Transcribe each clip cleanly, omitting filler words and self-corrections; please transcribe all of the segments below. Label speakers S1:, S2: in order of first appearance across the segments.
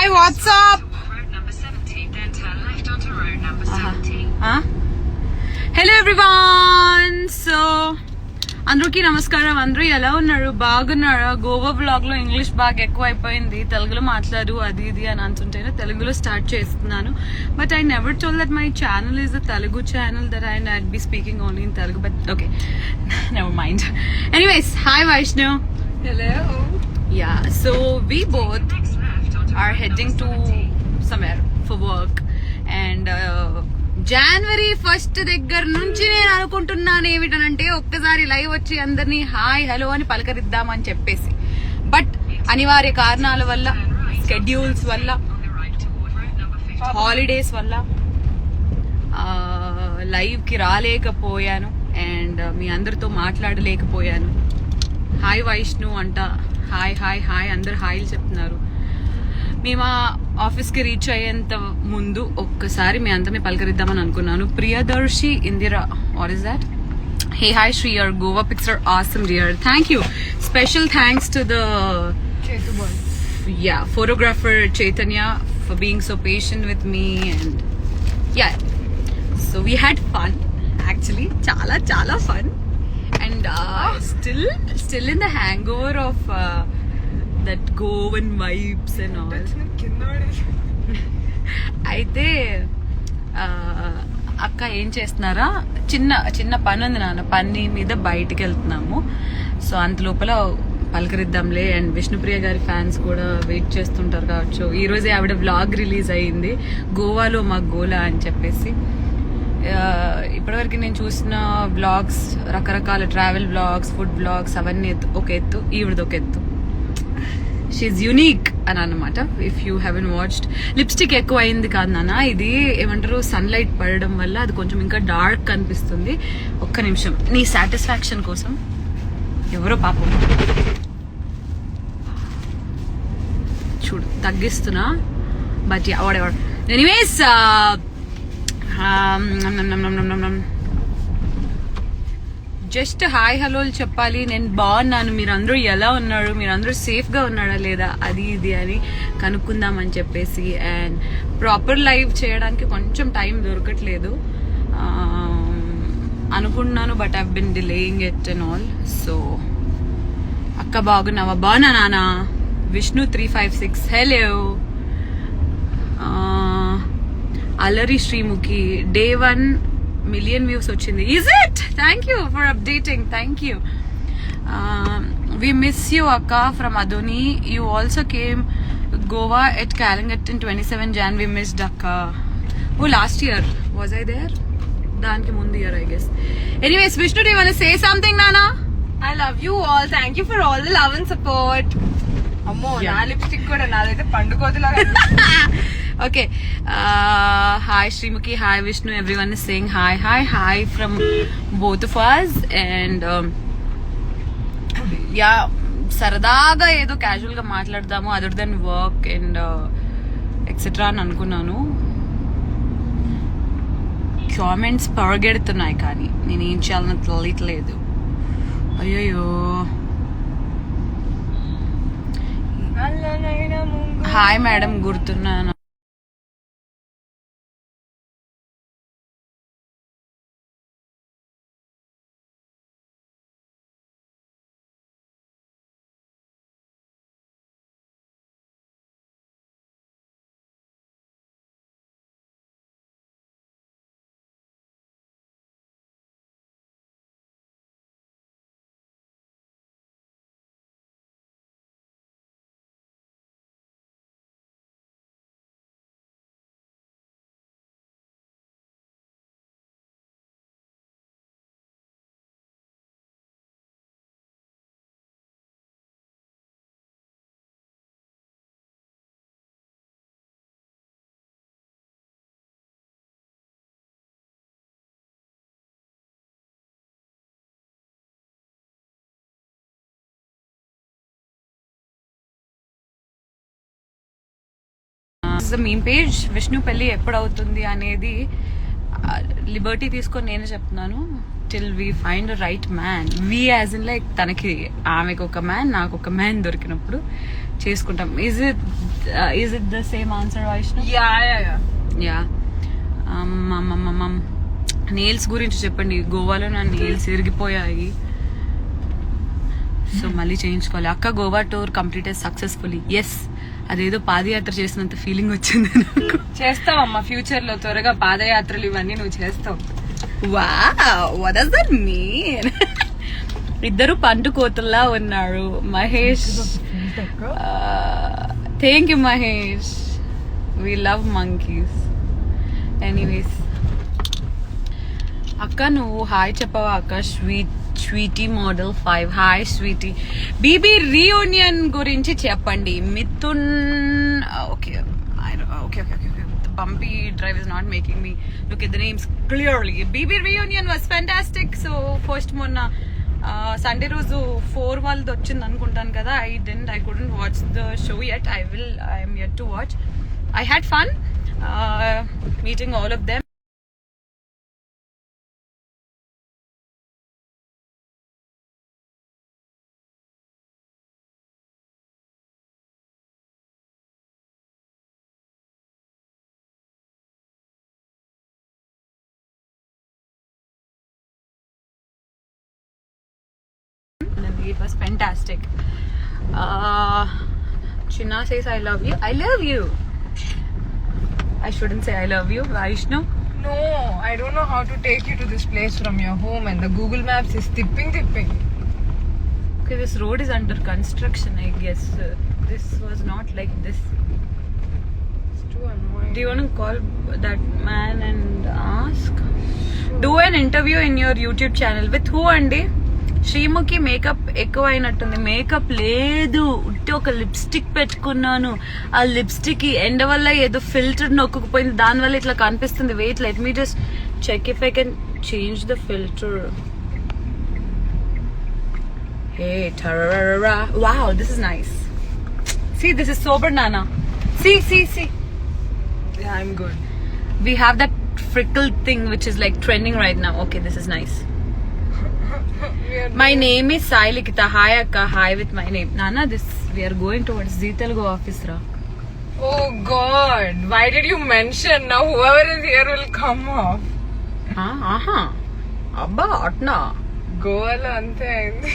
S1: Hi, what's up? Hello everyone. So, అందరికి నమస్కారం. అందరూ ఎలా ఉన్నారు? బాగున్నారా? గోవా బ్లాగ్ లో ఇంగ్లీష్ బాగా ఎక్కువ అయిపోయింది. తెలుగులో మాట్లాడు అది ఇది అని అంటుంటేనే తెలుగులో స్టార్ట్ చేస్తున్నాను. But I never told that my channel is a Telugu channel that I not be speaking only in Telugu. But okay, never mind. Anyways, hi Vaishnav.
S2: Hello.
S1: Yeah, so we both are heading to somewhere for work and January 1st దగ్గర నుంచి నేను అనుకుంటున్నాను ఏమిటనంటే ఒక్కసారి live వచ్చి అందరినీ hi hello అని పలకరిద్దామని చెప్పేసి. But అనివార్య కారణాల వల్ల, స్కెడ్యూల్స్ వల్ల, హాలిడేస్ వల్ల లైవ్ కి రాలేకపోయాను అండ్ మీ అందరితో మాట్లాడలేకపోయాను. హాయ్ వైష్ణు అంట, హాయ్ హాయ్ హాయ్, అందరు హాయ్లు చెప్తున్నారు. మేము ఆఫీస్ కి రీచ్ అయ్యేంత ముందు ఒక్కసారి మీ అందరినీ పలకరిద్దామని అనుకున్నాను. Priyadarshi Indira, what is that? Hey hi Shri, your Goa pics are awesome dear. Thank you. Special thanks to the photographer Chaitanya for being so patient with me and yeah, so we had fun actually, chala fun and still in the hangover of that Goan vibes and all. అయితే అక్క ఏం చేస్తున్నారా, చిన్న పని ఉంది నాన్న, పని మీద బయటికి వెళ్తున్నాము. సో అంత లోపల పలకరిద్దాంలే. అండ్ విష్ణుప్రియ గారి ఫ్యాన్స్ కూడా వెయిట్ చేస్తుంటారు కావచ్చు. ఈ రోజే ఆవిడ వ్లాగ్ రిలీజ్ అయ్యింది, గోవాలో మా గోలా అని చెప్పేసి. ఇప్పటివరకు నేను చూసిన వ్లాగ్స్, రకరకాల ట్రావెల్ వ్లాగ్స్, ఫుడ్ వ్లాగ్స్, అవన్నీ ఒక ఎత్తు, ఈవిడది ఒక ఎత్తు. షీఈ్ యూనిక్ అని అన్నమాట. If you haven't watched. Lipstick ఎక్కువ అయింది కాదు నాన్న, ఇది ఏమంటారు సన్లైట్ పడడం వల్ల అది కొంచెం ఇంకా డార్క్ కనిపిస్తుంది. ఒక్క నిమిషం నీ సాటిస్ఫాక్షన్ కోసం. ఎవరో పాపం చూడు తగ్గిస్తున్నా. బట్ ఎవడెవర్ ఎనీవేస్, జస్ట్ హాయ్ హలోలు చెప్పాలి. నేను బాగున్నాను, మీరందరూ ఎలా ఉన్నారు, మీరందరూ సేఫ్ గా ఉన్నారా లేదా, అది ఇది అని కనుక్కుందామని చెప్పేసి. అండ్ ప్రాపర్ లైవ్ చేయడానికి కొంచెం టైం దొరకట్లేదు అనుకుంటున్నాను, but I been delaying it and all. So అక్క బాగున్నావా? బాగున్నా నాన్న. Vishnu 356 hello. Alari Sreemukhi day 1 million views వచ్చింది. Is it? Thank you for updating, thank you. We miss you అక్క from Adoni. You also came Goa at Calangute in 27 Jan. We missed అక్క. Oh last year was I there? దానికి ముందు year I guess. Anyways Vishnu, do you want to say something నానా?
S2: I love you all. Thank you for all the love and support. అమ్మో, నా lipstick కూడా నాదైతే పండుకోదులాగా.
S1: Okay, hi Srimukhi, hi Vishnu, everyone is saying hi from both of us. And yeah, సరదాగా ఏదో casual గా మాట్లాడదాము other than work and etcetera అని అనుకున్నాను. కామెంట్స్ పరగెడుతున్నాయి కానీ నేనేం చేయాలని తెలియట్లేదు. అయ్యో, హాయ్ మేడం, గుర్తున్నాను. మీమ్ పేజ్ విష్ణు పెళ్లి ఎప్పుడు అవుతుంది అనేది లిబర్టీ తీసుకొని నేనే చెప్తున్నాను. Till we find right man, we as in like తనకి, ఆమెకు ఒక మ్యాన్, నాకు ఒక మ్యాన్ దొరికినప్పుడు చేసుకుంటాం. Is it the same answer Vaishnav? Yeah. Nails గురించి చెప్పండి. గోవాలో నా నెయిల్స్ ఇరిగిపోయాయి, సో మళ్ళీ చేయించుకోవాలి. అక్క Goa tour completed successfully. Yes, అదేదో పాదయాత్ర చేసినంత ఫీలింగ్ వచ్చింది నాకు.
S2: చేస్తావమ్మా ఫ్యూచర్ లో త్వరగా పాదయాత్రలు ఇవన్నీ నువ్వు చేస్తావు.
S1: Wow, what does that mean? ఇద్దరు పండు కోతుల్లా ఉన్నారు. Mahesh, thank you Mahesh, we love monkeys. Anyways అక్క నువ్వు హాయ్ చెప్పవా అక్క? Sweety model 5. Hi sweety. BB reunion గురించి చెప్పండి. Mithun, okay okay okay okay. The bumpy drive is not making me look at the names clearly. BB reunion was fantastic. So first మొన్న Sunday రోజు 4 వాళ్ళది వచ్చింది అనుకుంటాను కదా. I couldn't watch the show yet. I am yet to watch. I had fun meeting all of them. It was fantastic. Chinna says I love you. I love you. I shouldn't say I love you, Vaishnu.
S2: No, I don't know how to take you to this place from your home, and the Google Maps is tipping.
S1: Okay, this road is under construction, I guess. This was not like this.
S2: It's too annoying.
S1: Do you want to call that man and ask? Do an interview in your YouTube channel. With who, Andy? Sreemukhi makeup ఎక్కువ అయినట్టుంది. Makeup లేదు, ఉట్టి ఒక lipstick పెట్టుకున్నాను. ఆ lipstick ఎండ వల్ల ఏదో ఫిల్టర్ నొక్కుపోయింది, దాని వల్ల ఇట్లా కనిపిస్తుంది. Wait, let me just check if I can change the filter. Hey టరరరా, wow, this is nice. See, this is sober Nana. See.
S2: Yeah, I'm good.
S1: We have that frickle thing which is like trending right now. Okay, this is nice. My name is Sai Likita. Hi Akka. Hi with my name. Nana, we are going towards Zee Telugu office ra.
S2: Oh God, why did you mention? Now whoever is here will come off.
S1: Aha. Abba, atna.
S2: Goala ante aindi.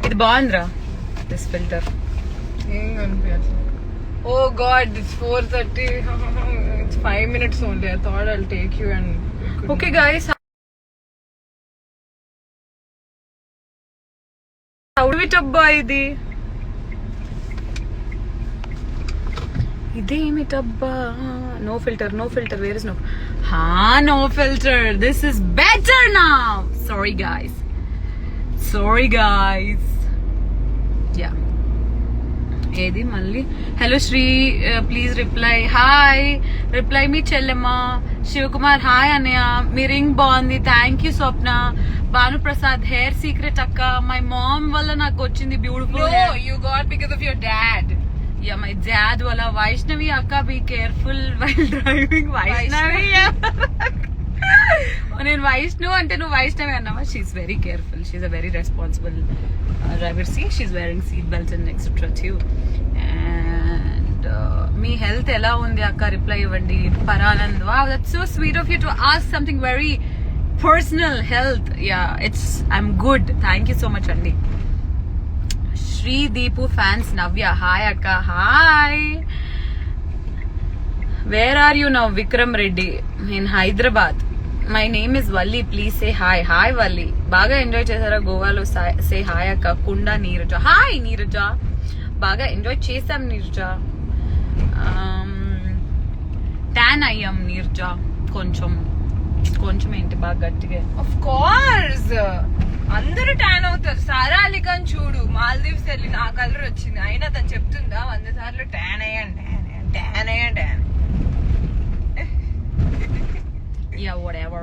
S1: ఇది బాగుందిరా, this filter.
S2: ఏం కనిపించట్లేదు. Oh God, it's 4:30. It's 5 minutes only. I thought I'll take you and.
S1: Okay guys. అవుటబ్బా ఇదేమిటబ్బా? No filter, where is no filter. This is better now. Sorry guys. Yeah, ఏది మళ్ళీ hello Sri, please reply. Hi, reply మీ చెల్లెమ్మ. Shivakumar hi అన్నయ్య, మీ ring బాగుంది. Thank you Swapna. Bhanuprasad hair secret అక్క, మై మామ్ వల్ల నాకు వచ్చింది beautiful.
S2: No, you got because of your dad.
S1: Yeah, my dad wala. Vaishnavi akka, be careful while driving. Vaishnavi. నేను వైష్ణు అంటే నువ్వు వైష్ణవి అన్నావా? She's very careful. She's a very responsible driver. She's wearing seat belts and etcetera too. And మీ health ఎలా ఉంది అక్క? Reply ఇవ్వండి. Paranand, wow, that's so sweet of you to ask something very personal. Health, yeah, I'm good. Thank you so much అండి. Sri Deepu fans Navya hi అక్క. Hi. Where are you now? Vikram Reddy in Hyderabad. My name is Valli, please say hi. Hi Valli. బాగా enjoy చేశారా గోవాలో? Say hi అక్క. కుండా Neeraja hi. Neeraja బాగా enjoy చేశాం Neeraja. Tan అయ్యాం నీరజ, కొంచెం ఏంటి బాగా గట్టిగా.
S2: ఆఫ్ కోర్స్ అందరూ ట్యాన్ అవుతారు. సారా అలీ ఖాన్ చూడు, మాల్దీవ్స్ వెళ్ళి నా కలర్ వచ్చింది, అయినా తను చెప్తుందా 100 సార్లు ట్యాన్ అయ్యాను.
S1: Yeah, whatever.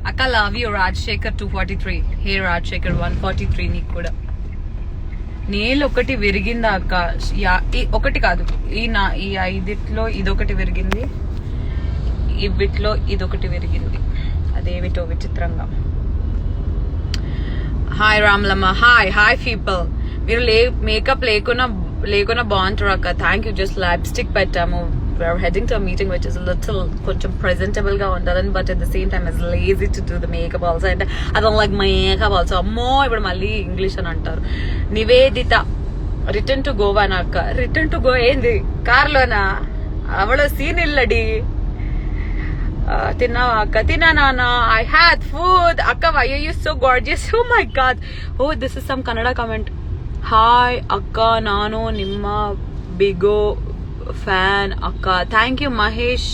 S1: Akka, love you. Rajshekar 243. Hey Rajshekar 143 నీకు కూడా. నేలు ఒకటి విరిగిందా అక్క? ఒకటి కాదు, ఈ 5 ఇదొకటి విరిగింది, ఇవిట్లో ఇదొకటి విరిగింది. అదేమిటో విచిత్రంగా. హాయ్ రామ్లమ్మ. Hi people. మీరు మేకప్ లేకున్నా లేకున్నా బాగుంటారు అక్క. Thank you. జస్ట్ లిప్స్టిక్ పెట్టాము. We're heading to meeting which is little కొంచెం ప్రెజెంటబుల్ గా ఉంటుందని, but at the same time is lazy to do the makeup also. అంటే అది లైక్ మేకప్ ఆల్సో. అమ్మో ఇప్పుడు మళ్ళీ ఇంగ్లీష్ అని అంటారు. నివేదిత రిటర్న్ టు గోవా నా అక్క. రిటర్న్ టు గో ఏంది కార్లోనా? అవళ సీన్ ఇల్లడి. తిన్నావా అక్క? తిన్నా నాన్న. ఐ హ్యాడ్ ఫుడ్ అక్క. Why are you so gorgeous? Oh my god. Oh this is some Kannada comment. Hi ಅಕ್ಕ, ನಾನು ನಿಮ್ಮ ಬಿಗೋ ಫ್ಯಾನ್ ಅಕ್ಕ. Thank you Mahesh.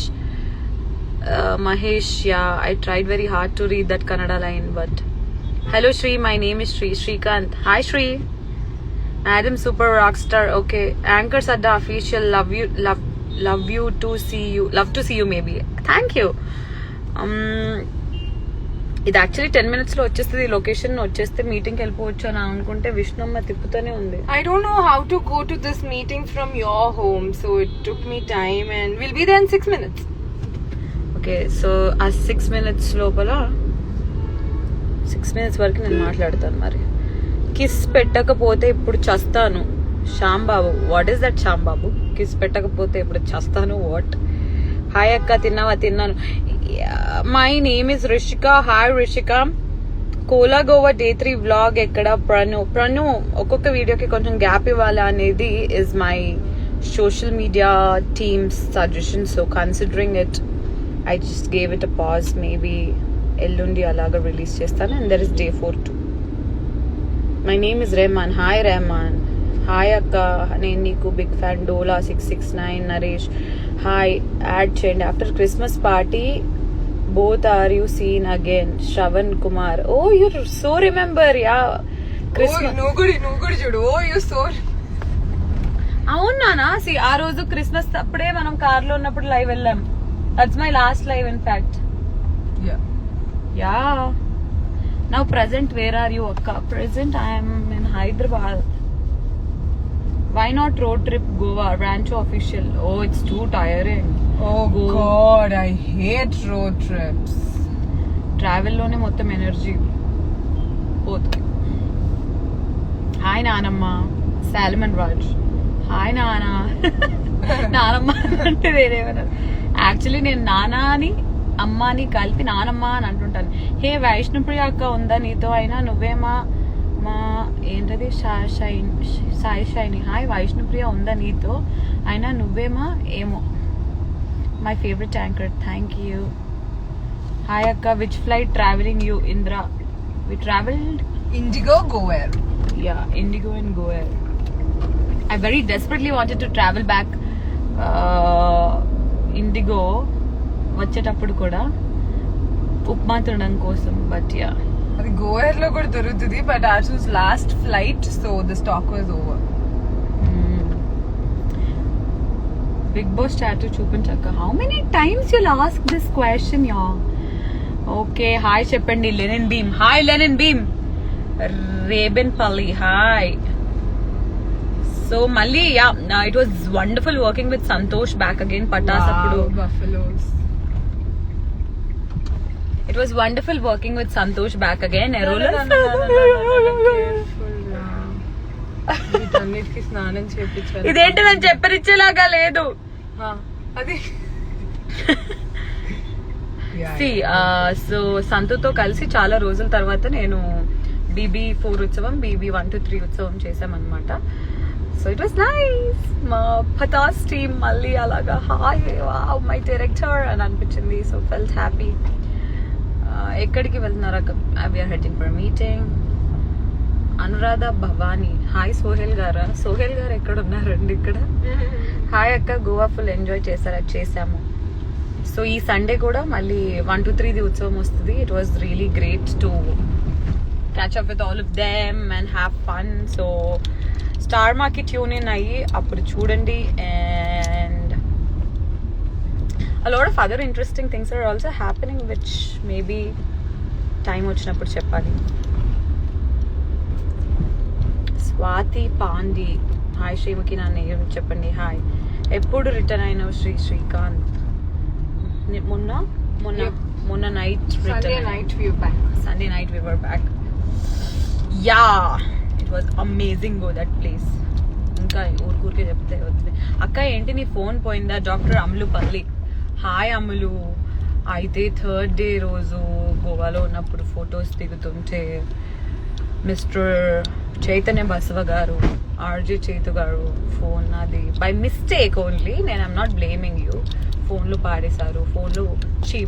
S1: Mahesh, yeah, I tried very hard to read that Kannada line, but hello Shri, my name is Srikanth. Hi Shri. Adam super rockstar. Okay, Anchor Sadda official. Love you to see you maybe. Thank you. ఇది actually 10 minutes లో వచ్చేస్తుంది. Location వచ్చేస్తే మీటింగ్కి వెళ్ళిపోవచ్చు అని అనుకుంటే విష్ణమ్మ తిప్పుతూనే ఉంది.
S2: I don't know how to go to this meeting from your home, so it took me time and we'll be there in 6 minutes.
S1: Okay, so ఆ 6 minutes లోపల 6 minutes వరకు నేను మాట్లాడతాను. మరి కిస్ పెట్టకపోతే ఇప్పుడు చస్తాను. Shyambabu, what is that Shyambabu? Kiss పెట్టకపోతే ఇప్పుడు చస్తాను వాట్? హాయ్ అక్క, తిన్నావా? తిన్నాను. My name is Rishika. Hi Rishika. Kola Goa day 3 vlog ఎక్కడ? ప్రణు ఒక్కొక్క వీడియోకి కొంచెం గ్యాప్ ఇవ్వాలా అనేది is my social media team's suggestion. So considering it, I just gave it a pause. Maybe ఎల్లుండి అలాగా రిలీజ్ చేస్తాను. And there is day 4 too. My name is Rehman. Hi Rehman. Hi అక్క, నేను నీకు బిగ్ ఫ్యాన్. డోలా 669. నరేష్ హాయ్. యాడ్ చేయండి. After Christmas party both are you seen again? Shravan Kumar. Oh, you so remember, yeah. Christmas.
S2: Oh, no good చూడు. Oh, you so.
S1: అవునా? C ఆ రోజు Christmas అప్పుడే మనం కార్ లో ఉన్నప్పుడు లైవ్ వెళ్ళాం. That's my last live in fact. Yeah. Now present, where are you akka? Present I am in Hyderabad. Why not road trip Goa? Rancho official. Oh, it's too tiring.
S2: Oh God, I hate road trips.
S1: Travel లోనే మొత్తం energy పోతుంది. Hi నానమ్మ. Salmon Raj. Hi నానా. నానమ్మ అంటే వేరేమన్నా. Actually నేను నానా అని అమ్మాని కలిపి నానమ్మ అని అంటుంటాను. హే వైష్ణుప్రియ అక్క ఉందా నీతో? అయినా నువ్వేమా మా ఏంటది సాయి షైని. హాయ్ వైష్ణుప్రియ ఉందా నీతో? అయినా నువ్వేమా ఏమో. My favourite anchor. Thank you. Hi అక్క. Which flight travelling you? Indra. We travelled
S2: Indigo, go where?
S1: Yeah, Indigo and Go Air. I very desperately wanted to travel back Indigo వచ్చేటప్పుడు కూడా ఉప్మా తినడం కోసం. బట్ యా,
S2: అది గోయర్ లో కూడా దొరుకుతుంది, but ours was last flight, so the stock was over.
S1: Bigg Boss tattoo చూపించాక how many times you'll ask this question yeah? Okay, hi చెప్పండి Lenin Bheem. Hi Lenin Bheem. రేబెన్ పల్లి హాయ్. సో మళ్ళీ yeah, it was wonderful working with Santosh back again Patas అప్పుడు.
S2: Buffaloes.
S1: It was wonderful working with Santosh back again.
S2: వీటన్నిటికి స్నానం చేయించాలి.
S1: ఇదేంటి నేను చెప్పరిచ్చేలాగా లేదు.
S2: అది
S1: సో సంతుతో కలిసి చాలా రోజుల తర్వాత నేను BB4 ఉత్సవం, BB1-3 ఉత్సవం చేసామన్నమాట. So it was nice. మా పటాస్ టీమ్ మళ్ళీ అలాగా హాయ్ వావ్ మై డైరెక్టర్ అని అనిపించింది. So felt happy. ఎక్కడికి వెళ్తున్నారా? We are heading for meeting. Anuradha Bhavani. Hi Sohel గారా? సోహెల్ గారు ఎక్కడ ఉన్నారండి ఇక్కడ? హాయ్ అక్క, గోవా ఫుల్ ఎంజాయ్ చేశారా? చేసాము. సో ఈ సండే కూడా మళ్ళీ 1-2-3 ఉత్సవం వస్తుంది. It was really great to catch up with all of them and have fun. So star మాకి ట్యూన్ ఇన్ అయ్యి అప్పుడు చూడండి. And a lot of other interesting things are also happening which maybe time వచ్చినప్పుడు చెప్పాలి. స్వాతి పాండి. Hi Sreemukhi, నా name చెప్పండి. Hi. ఎప్పుడు return అయినావు శ్రీకాంత్? మొన్న night
S2: Sunday night we were back.
S1: Sunday night we were back. Yeah, it was amazing. Go that place. ఇంకా ఊరికే చెప్తే వద్దు. అక్క ఏంటి నీ ఫోన్ పోయిందా? డాక్టర్ అమ్ములుపల్లి. హాయ్ అమ్ములు. అయితే థర్డ్ డే రోజు గోవాలో ఉన్నప్పుడు ఫొటోస్ దిగుతుంటే మిస్టర్ చైతన్య బసవ గారు, ఆర్జే చైతు గారు ఫోన్ నాది బై మిస్టేక్ ఓన్లీ, నేను ఐమ్ నాట్ బ్లేమింగ్ యూ, ఫోన్లో పాడేశారు.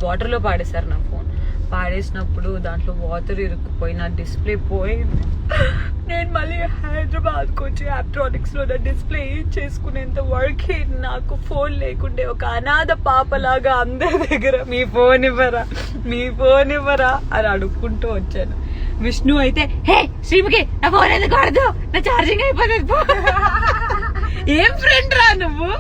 S1: వాటర్లో పాడేశారు నా ఫోన్. పాడేసినప్పుడు దాంట్లో వాటర్ ఇరుక్కుపోయి నా డిస్ప్లే పోయింది. నేను మళ్ళీ హైదరాబాద్కి వచ్చి ఎలక్ట్రానిక్స్లో నా డిస్ప్లే చేసుకునేంత వర్క్ నాకు ఫోన్ లేకుండే ఒక అనాథ పాపలాగా అందరి దగ్గర మీ ఫోన్ ఇవ్వరా అని అడుక్కుంటూ వచ్చాను. విష్ణు అయితే హే శ్రీముఖి నా ఫోన్ ఎందుకు వాడదు, నా ఛార్జింగ్ అయిపోతుంది. ఏం ఫ్రెండ్ రా నువ్వు?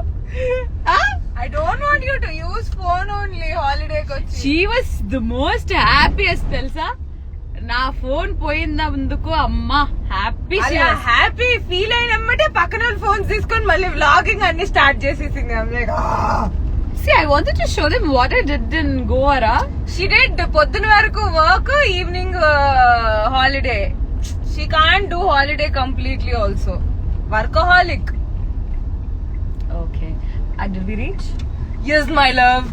S2: I don't want you to use phone only holiday kochi.
S1: She was the most happiest తెలుసా. నా ఫోన్ పోయినందుకు అమ్మా హ్యాపీ
S2: హ్యాపీ ఫీల్ అయినమ్మటే పక్కన ఫోన్స్ తీసుకొని మళ్ళీ వ్లాగింగ్ అన్ని స్టార్ట్ చేసేసింది.
S1: See, I wanted to show them what I did in Goa.
S2: She did పొద్దున వరకు work, evening holiday. She can't do holiday completely also. Workaholic.
S1: Okay. Did we reach?
S2: Yes, my love.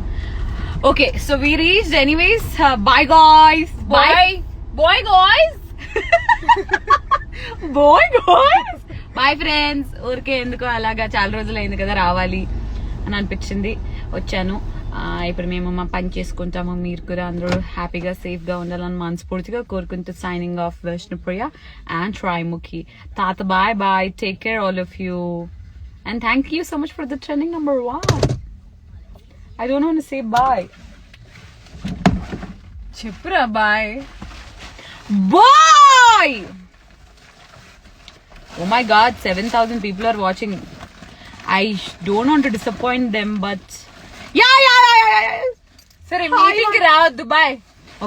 S1: Okay, so we reached anyways. Bye guys.
S2: Bye. Boy guys.
S1: Boy guys. Bye friends. ఊరికే ఎందుకు అలాగా చాలా రోజులు అయింది కదా రావాలి అని అనిపించింది, వచ్చాను. ఇప్పుడు మేము మా పని చేసుకుంటాము, మీరు కూడా అందరూ హ్యాపీగా సేఫ్ గా ఉండాలని మనస్ఫూర్తిగా కోరుకుంటూ signing off Vishnupriya and Sreemukhi. తాత bye bye, take care all of you. And thank you so much for the trending number 1. I don't want to say bye.
S2: Chipra bye.
S1: Bye! Oh my god, 7,000 people are watching. I don't want to disappoint them, but... Yeah.
S2: Sorry, meeting ki raavaddu. Bye.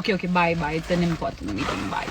S1: Okay, bye. It's an important meeting. Bye.